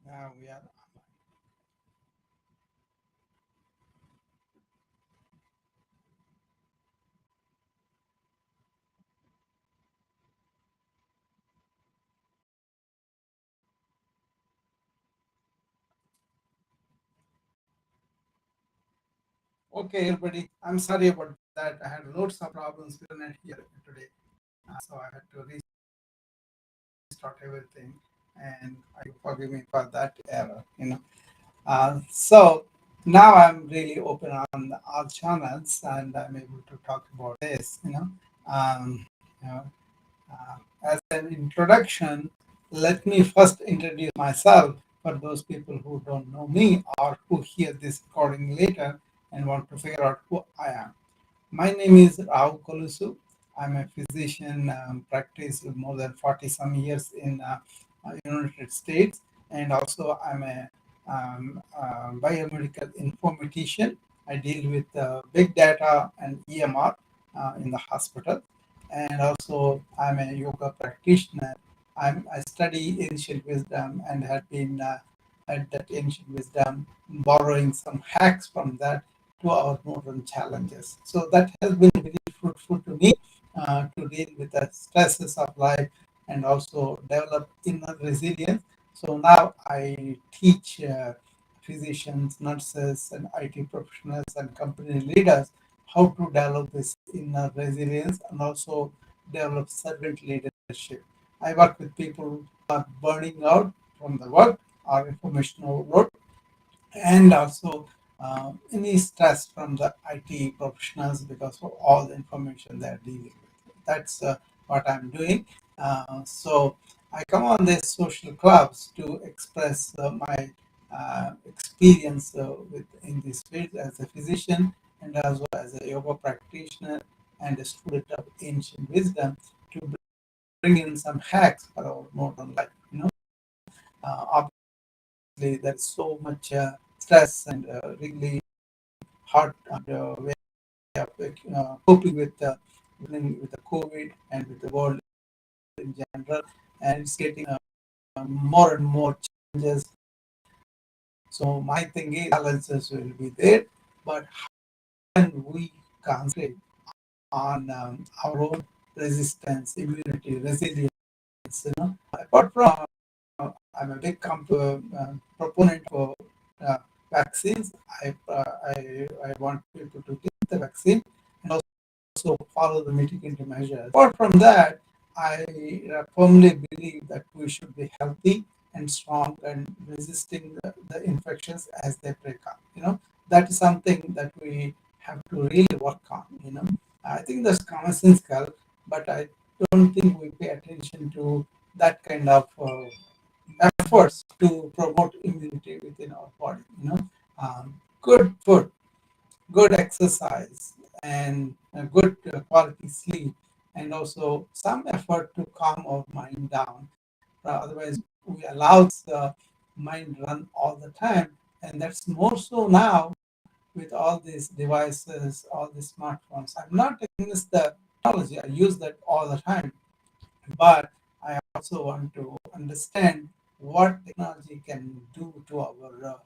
We are. Okay, everybody. I'm sorry about that. I had loads of problems with internet here today, so I had to restart everything, and I forgive me for that error. So now I'm really open on all channels, and I'm able to talk about this. Um, you know, as an introduction, let me first introduce myself for those people who don't know me or who hear this recording later and want to figure out who I am. My name is Rao Kolusu. I'm a physician, practiced more than 40 some years in United States, and also I'm a biomedical informatician. I deal with big data and EMR in the hospital, and also I'm a yoga practitioner. I study ancient wisdom and have been at that ancient wisdom, borrowing some hacks from that to our modern challenges. So that has been very fruitful to me to deal with the stresses of life and also develop inner resilience. So now I teach physicians, nurses, and IT professionals and company leaders how to develop this inner resilience and also develop servant leadership. I work with people who are burning out from the work or information overload and also any stress from the IT professionals because of all the information they're dealing with. That's what I'm doing. So I come on these social clubs to express my experience with in this field as a physician and as well as a yoga practitioner and a student of ancient wisdom to bring in some hacks for our modern life. There's so much stress and really hard way of coping with the COVID and with the world in general, and it's getting more and more challenges. So my thing is balances will be there, but how can we concentrate on our own resistance, immunity, resilience? Apart from I'm a big proponent for uh, vaccines. I want people to take the vaccine and also follow the mitigating measures. Apart from that, I firmly believe that we should be healthy and strong and resisting the infections as they break out. That is something that we have to really work on. I think that's common sense, but I don't think we pay attention to that kind of efforts to promote immunity within our body. Good food, good exercise, and a good quality sleep, and also some effort to calm our mind down. Otherwise, we allow the mind run all the time, and that's more so now with all these devices, all these smartphones. I'm not against the technology; I use that all the time, but I also want to understand what technology can do to our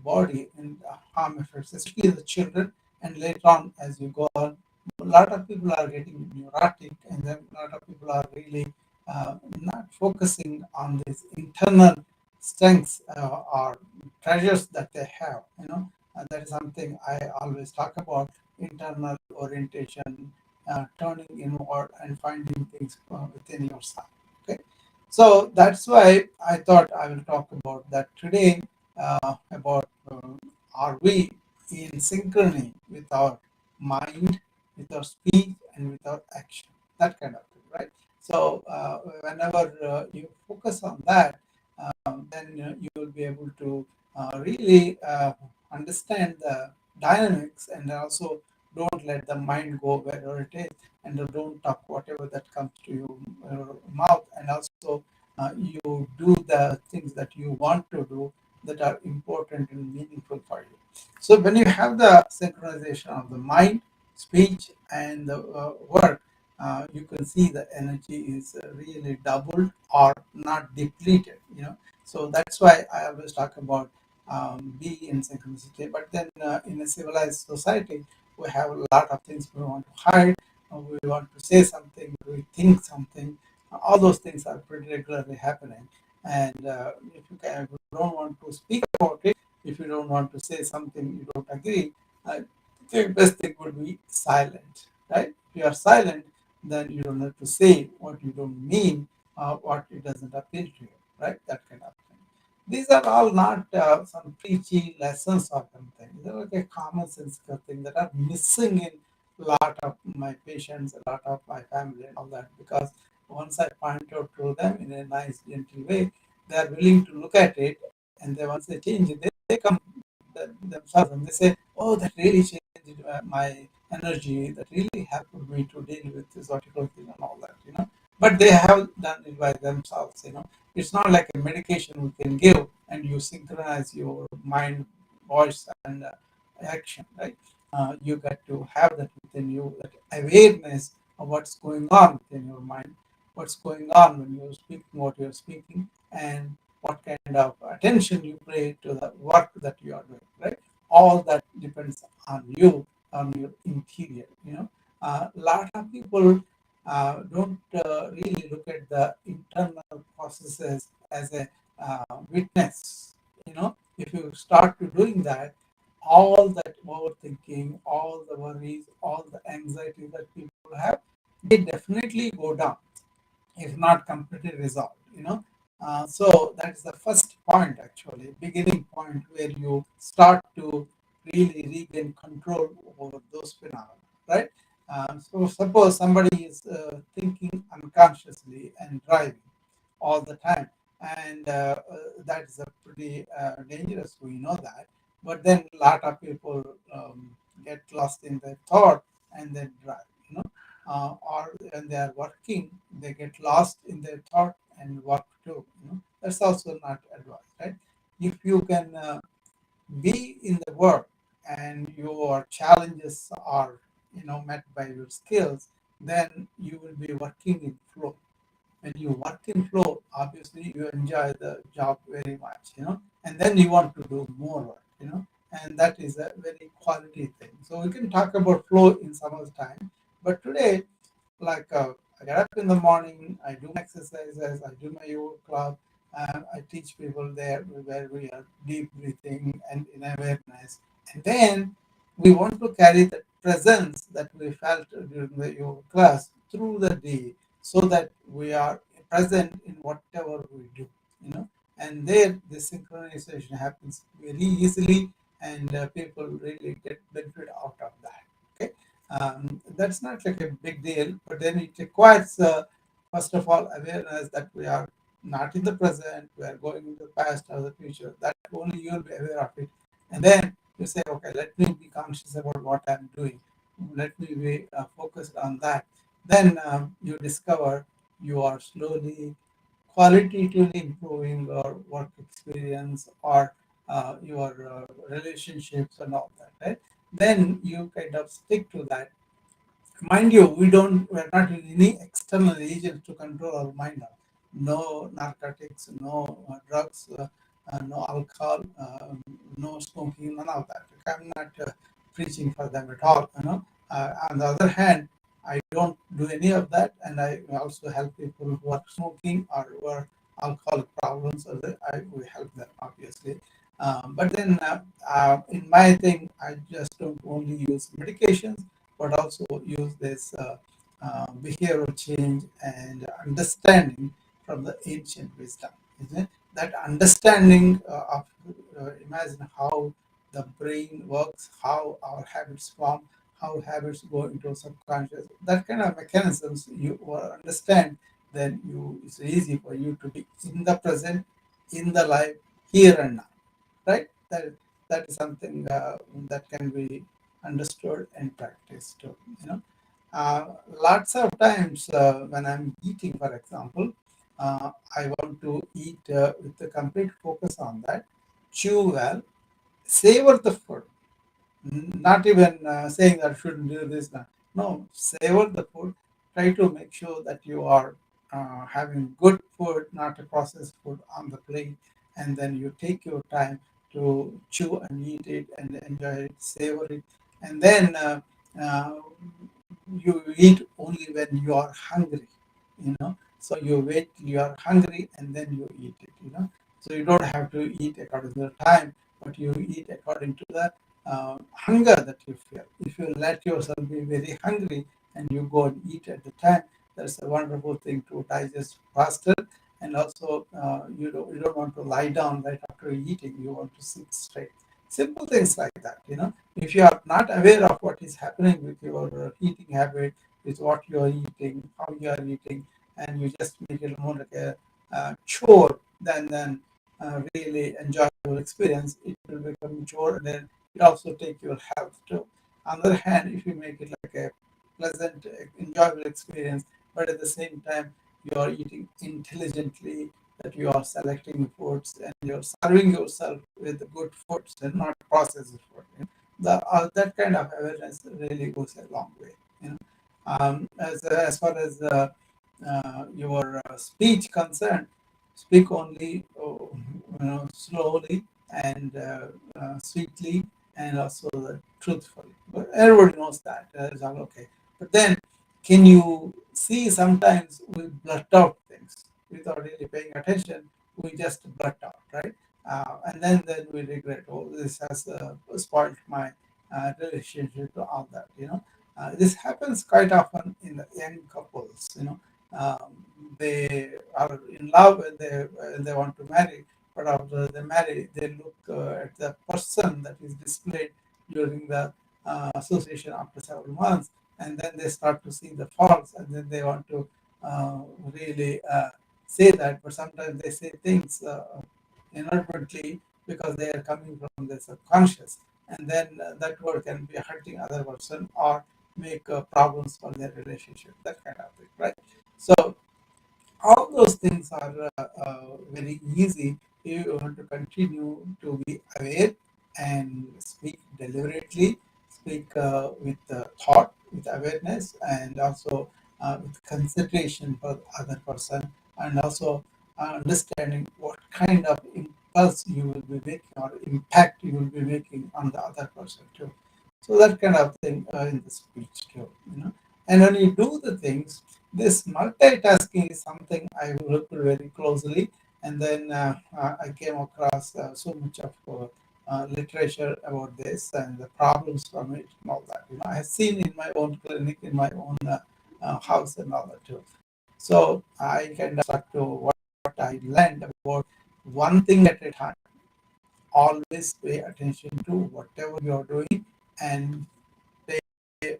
body and harm effects, especially the children. And later on, as you go on, a lot of people are getting neurotic, and then a lot of people are really not focusing on these internal strengths or treasures that they have. And that is something I always talk about: internal orientation, turning inward and finding things within yourself. Okay, so that's why I thought I will talk about that today. About are we in synchrony with our mind, with our speech, and with our action? That kind of thing, right? So whenever you focus on that, then you will be able to really understand the dynamics, and also don't let the mind go wherever it is, and don't talk whatever that comes to your mouth, and also you do the things that you want to do that are important and meaningful for you. So when you have the synchronization of the mind, speech, and the work, you can see the energy is really doubled or not depleted. So that's why I always talk about be in synchronicity. But then in a civilized society, we have a lot of things we want to hide, we want to say something, we think something. All those things are pretty regularly happening. And if you don't want to speak about it, if you don't want to say something you don't agree, the best thing would be silent, right? If you are silent, then you don't have to say what you don't mean, what it doesn't appeal to you, right? That kind of thing. These are all not some preachy lessons or something. They're like a common sense thing that are missing in a lot of my patients, a lot of my family, and all that. Because once I point out to them in a nice, gentle way, they are willing to look at it, and then once they change it, they come themselves and they say, "Oh, that really changed my energy. That really helped me to deal with this particular thing and all that." But they have done it by themselves. It's not like a medication we can give and you synchronize your mind, voice, and action, right? You got to have that within you, that awareness of what's going on within your mind, what's going on when you're speaking, what you're speaking, and what kind of attention you pay to the work that you are doing, right? All that depends on you, on your interior. A lot of people don't really look at the internal processes as a witness. If you start to doing that, all that overthinking, all the worries, all the anxiety that people have, they definitely go down if not completely resolved. So that is the first point, actually, beginning point where you start to really regain control over those phenomena, right? So suppose somebody is thinking unconsciously and driving all the time, and that is a pretty dangerous. We know that, but then a lot of people get lost in their thought and then drive. Or when they are working, they get lost in their thought and work too. That's also not advised, right? If you can be in the work and your challenges are met by your skills, then you will be working in flow. When you work in flow, obviously you enjoy the job very much, and then you want to do more work, and that is a very quality thing. So we can talk about flow in some other time, but today, like I get up in the morning, I do my exercises, I do my yoga club, I teach people there where we are deep breathing and in awareness, and then we want to carry the presence that we felt during the yoga class through the day, so that we are present in whatever we do, you know, and there the synchronization happens very easily, and people really get benefit out of that. Okay, that's not like a big deal, but then it requires, first of all, awareness that we are not in the present, we are going into the past or the future. That only you will be aware of it. And then you say, okay, let me be conscious about what I'm doing. Let me be focused on that. Then you discover you are slowly, qualitatively improving your work experience or your relationships and all that, right? Then you kind of stick to that. Mind you, we're not using any external agents to control our mind now. No narcotics, no drugs, no alcohol, no smoking, none of that. I'm not preaching for them at all. On the other hand, I don't do any of that, and I also help people who are smoking or who are alcoholic problems. So that we help them, obviously. But then, in my thing, I just don't only use medications, but also use this behavioral change and understanding from the ancient wisdom. Isn't it? That understanding of imagine how the brain works, how our habits form, how habits go into subconscious. That kind of mechanisms you understand, then it's easy for you to be in the present, in the life, here and now, right? That is something that can be understood and practiced too. Lots of times when I'm eating, for example, I want to eat with the complete focus on that, chew well, savor the food, not even saying that I shouldn't do this now. No, savor the food. Try to make sure that you are having good food, not a processed food on the plate, and then you take your time to chew and eat it and enjoy it, savor it, and then uh, you eat only when you are hungry, so you wait till you are hungry and then you eat it. So you don't have to eat according to the time, but you eat according to the hunger that you feel. If you let yourself be very hungry and you go and eat at the time, that's a wonderful thing to digest faster. And also, you don't want to lie down right after eating. You want to sit straight. Simple things like that. If you are not aware of what is happening with your eating habit, with what you are eating, how you are eating, and you just make it more like a chore than really enjoyable experience, it will become chore, and then it also take your health too. On the other hand, if you make it like a pleasant, enjoyable experience, but at the same time you are eating intelligently, that you are selecting foods and you're serving yourself with good foods and not processed food. That kind of awareness really goes a long way. As far as your speech concerned, speak only slowly and sweetly and also truthfully. But everybody knows that. It's all okay. But then, can you see sometimes we blurt out things without really paying attention? We just blurt out, right? And then we regret, oh, this has spoiled my relationship to all that. This happens quite often in the young couples. They are in love and they want to marry, but after they marry, they look at the person that is displayed during the association after several months, and then they start to see the faults, and then they want to really say that, but sometimes they say things inadvertently because they are coming from the subconscious, and then that word can be hurting other person or make problems for their relationship, that kind of thing, right? So all those things are very easy if you want to continue to be aware and speak deliberately, speak with thought, with awareness, and also with consideration for the other person, and also understanding what kind of impulse you will be making or impact you will be making on the other person too. So that kind of thing in the speech too. And when you do the things, this multitasking is something I looked very closely, and then I came across so much of literature about this and the problems from it and all that. I have seen in my own clinic, in my own house and all that too. So I kind of stuck to what I learned about one thing at a time. Always pay attention to whatever you are doing and pay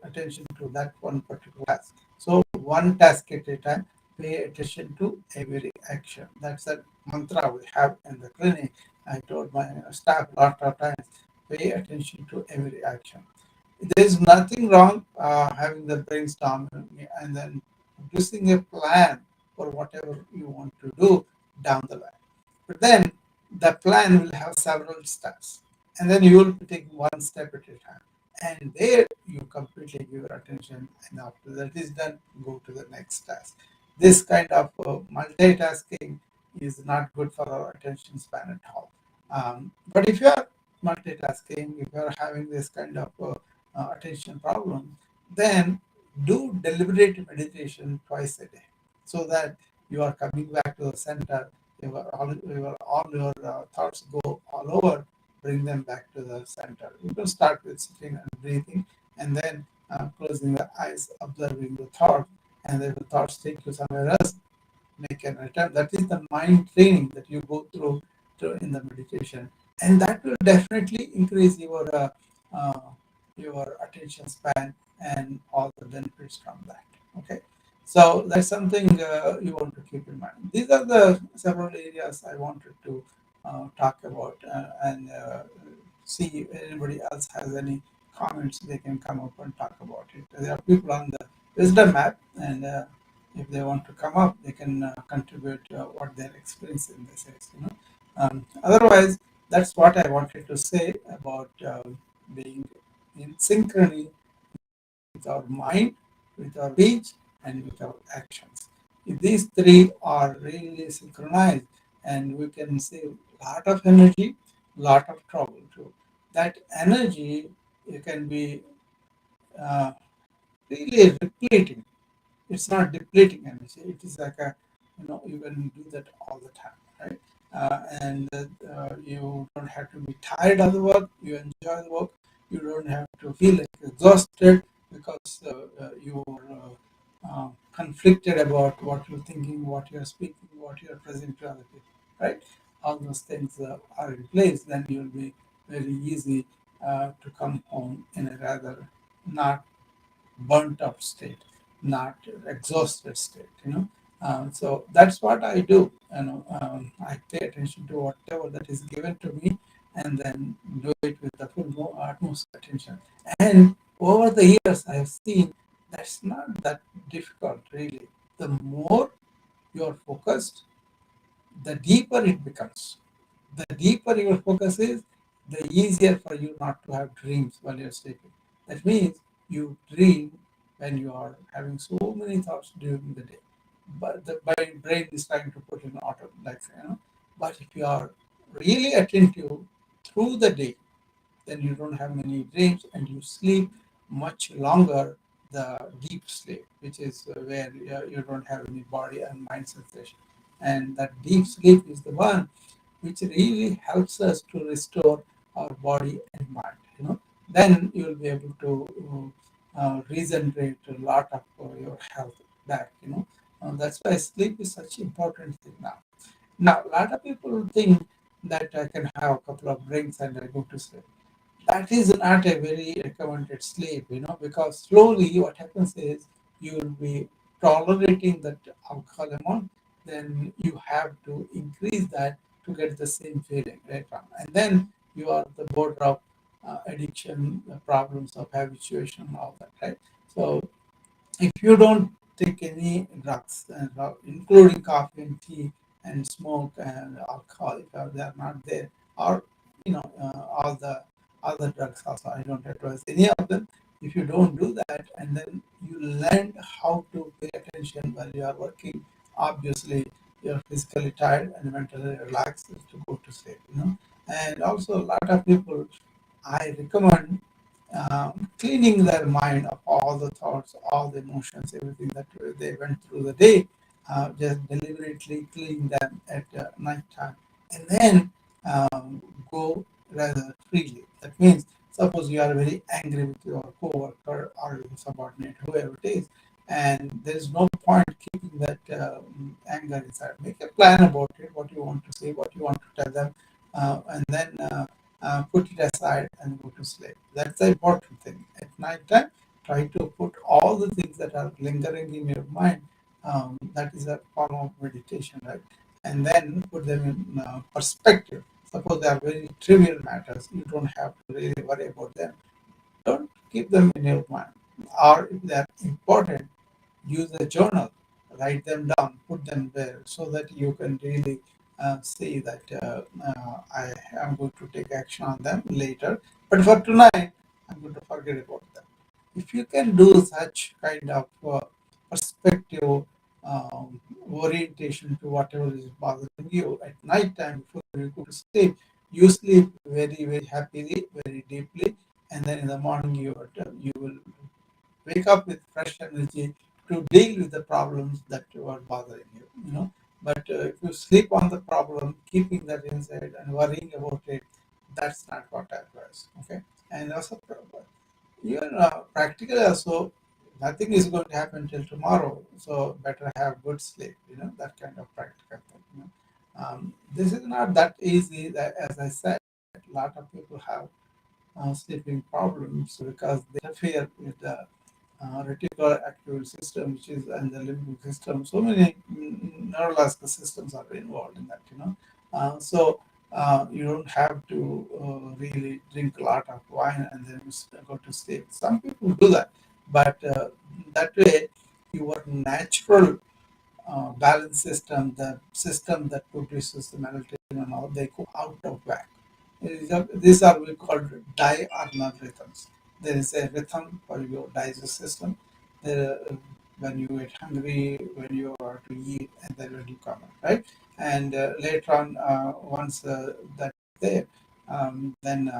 attention to that one particular task. So one task at a time, pay attention to every action. That's a mantra we have in the clinic. I told my staff a lot of times, pay attention to every action. There's nothing wrong having the brainstorm and then producing a plan for whatever you want to do down the line. But then the plan will have several steps, and then you will be taking one step at a time. And there you completely give your attention, and after that is done, go to the next task. This kind of multitasking is not good for our attention span at all. But if you are multitasking, if you are having this kind of attention problem, then do deliberate meditation twice a day so that you are coming back to the center. All your thoughts go all over, bring them back to the center. You can start with sitting and breathing, and then closing the eyes, observing the thought, and then the thoughts take you somewhere else, make an attempt. That is the mind training that you go through in the meditation, and that will definitely increase uh, your attention span and all the benefits from that. Okay, so that's something you want to keep in mind. These are the several areas I wanted to talk about, and see if anybody else has any comments. They can come up and talk about it. There are people on the wisdom map, and if they want to come up, they can contribute what their experience in this is. Otherwise, that's what I wanted to say about being in synchrony with our mind, with our speech, and with our actions. If these three are really synchronized and we can save lot of energy, lot of trouble too. That energy, it can be uh, really repleting. It's not depleting energy. It is like a, you can do that all the time, right? And you don't have to be tired of the work. You enjoy the work. You don't have to feel like exhausted because you're conflicted about what you're thinking, what you're speaking, what you're presenting to other people, right? All those things are in place. Then you'll be very easy to come home in a rather not burnt out state, not exhausted state. So that's what I do. I pay attention to whatever that is given to me, and then do it with the full utmost attention. And over the years, I have seen that's not that difficult really. The more you are focused, the deeper it becomes. The deeper your focus is, the easier for you not to have dreams while you're sleeping. That means you dream when you are having so many thoughts during the day. But the brain is trying to put in auto, But if you are really attentive through the day, then you don't have many dreams and you sleep much longer, the deep sleep, which is where you don't have any body and mind sensation. And that deep sleep is the one which really helps us to restore our body and mind. Then you'll be able to regenerate a lot of your health back. That's why sleep is such an important thing now. Now, a lot of people think that I can have a couple of drinks and I go to sleep. That is not a very recommended sleep, because slowly what happens is you will be tolerating that alcohol amount, then you have to increase that to get the same feeling right from. And then you are the border of addiction, problems of habituation, all that, right? So if you don't take any drugs, including coffee and tea and smoke and alcohol, if they are not there, or all the other drugs also, I don't advise any of them. If you don't do that, and then you learn how to pay attention while you are working, obviously you're physically tired and mentally relaxed to go to sleep. And also a lot of people, I recommend cleaning their mind of all the thoughts, all the emotions, everything that they went through the day, just deliberately clean them at night time, and then go rather freely. That means, suppose you are very angry with your coworker or your subordinate, whoever it is, and there is no point keeping that anger inside. Make a plan about it, what you want to say, what you want to tell them, and then put it aside and go to sleep. That's the important thing. At night time, try to put all the things that are lingering in your mind. That is a form of meditation, right? And then put them in perspective. Suppose they are very trivial matters, you don't have to really worry about them. Don't keep them in your mind. Or if they are important, use a journal, write them down, put them there so that you can really see that I am going to take action on them later. But for tonight, I'm going to forget about them. If you can do such kind of perspective orientation to whatever is bothering you at night time before you go to sleep, you sleep very, very happily, very deeply, and then in the morning you will wake up with fresh energy to deal with the problems that are bothering you. But if you sleep on the problem, keeping that inside and worrying about it, that's not what I advise. Okay, and also even practically also, nothing is going to happen till tomorrow, so better have good sleep. That kind of practical thing. This is not that easy. That, as I said, a lot of people have sleeping problems because they interfere with the reticular active system, which is and the limbic system. So many neurological systems are involved in that. So you don't have to really drink a lot of wine and then go to sleep. Some people do that, but that way your natural balance system, the system that produces the melatonin and all, they go out of whack. These are we call diurnal rhythms. There is a rhythm for your digestive system. There, when you get hungry, when you are to eat, and then when you come out, right? And later on, once that's there, then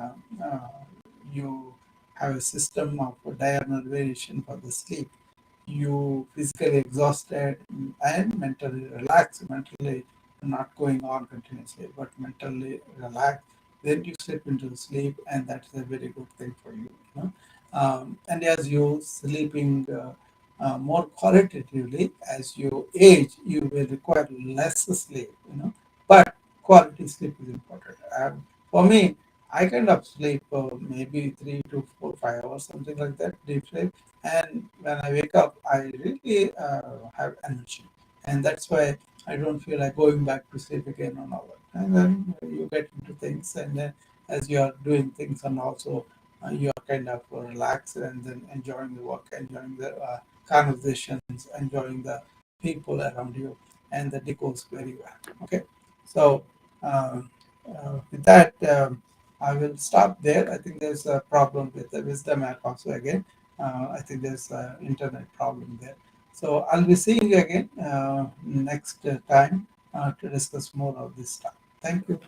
you have a system of diurnal variation for the sleep. You physically exhausted and mentally relaxed, mentally not going on continuously, but mentally relaxed. Then you slip into sleep, and that's a very good thing for you. You know? And as you sleeping more qualitatively, as you age, you will require less sleep. But quality sleep is important. For me, I kind of sleep maybe 3 to 4, 5 hours, something like that, deep sleep. And when I wake up, I really have energy, and that's why I don't feel like going back to sleep again on all that. And then you get into things, and then as you are doing things, and also you are kind of relaxed, and then enjoying the work, enjoying the conversations, enjoying the people around you, and the day goes very well. Okay, so uh, with that, I will stop there. I think there's a problem with the wisdom app also again. I think there's an internet problem there. So I'll be seeing you again next time to discuss more of this stuff. Thank you.